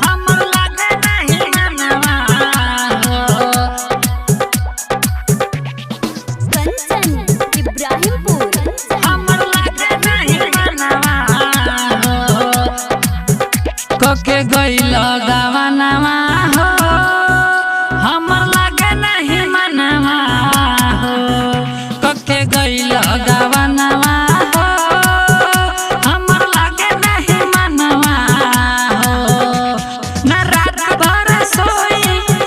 हमर लागे नहीं मनवा कंचन इब्राहिमपुर हमर लागे नहीं मनवा कके गइल गावनवा हो हमर लागे नहीं मनवा हो कके गइल गावनवा हो हमर लागे नहीं मनवा हो न रात भर सोई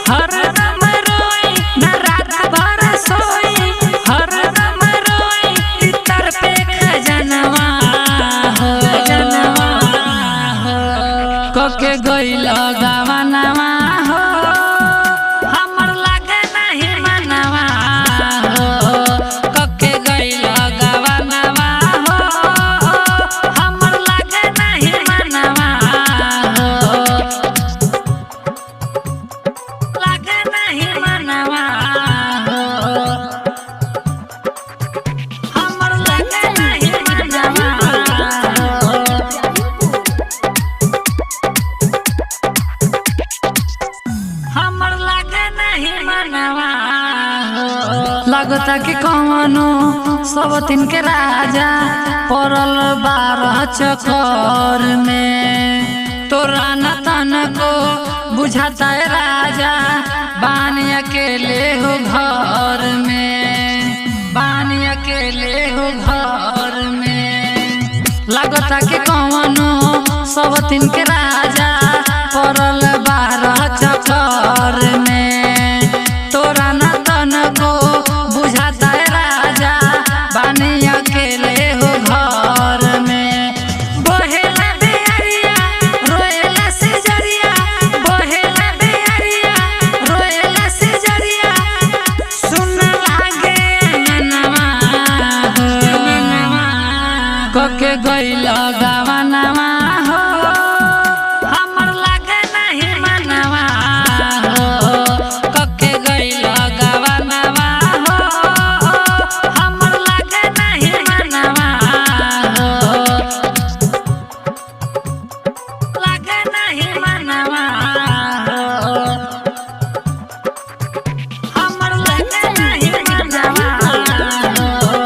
हरदम रोई न रात भर सोई हरदम रोई तितर पे खजनवा हो जनवा हो कके गइल गावनवा हो हमर लागे नहीं मनवा हो कके गइल गावनवा हो हमर लागे नहीं मनवा हो लागे नहीं मनवा हो हमर लागे नहीं मनवा हो हमर लागे नहीं मनवा हो लगता कि कौनो सब दिन के राजा पड़ल बारह चक्कर में तोरा न तन को बुझाता है राजा बानी अकेले हो घर में बानी अकेले हो घर में लगता कि कौनो सब दिन के राजा पड़ल बारह चक्कर में तोरा न तन को बुझाता है राजा बानी अकेले हो घर में बोहेला बेअरिया रोएला से जरिया बोहेला बेअरिया रोएला से जरिया सुन लागे मनवा हो कके गइल गावनवा हो हमर लागे नहीं मनवा हो कके गइल गावनवा हो हमर लागे नहीं मनवा हो लागे नहीं मनवा हो हमर लागे नहीं मनवा हो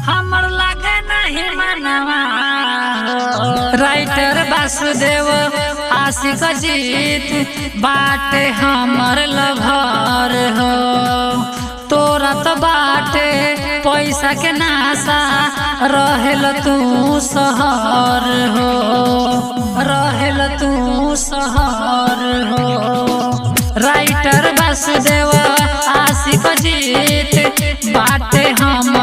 हमर लागे नहीं मनवा हो राइटर वासुदेव आशिक जीत बाटे हमर लभर हो तोरा तो बाटे पैसा के नासा रहेल तू शहर हो रहेल तू शहर हो राइटर वासुदेव आशिक जीत बाटे हम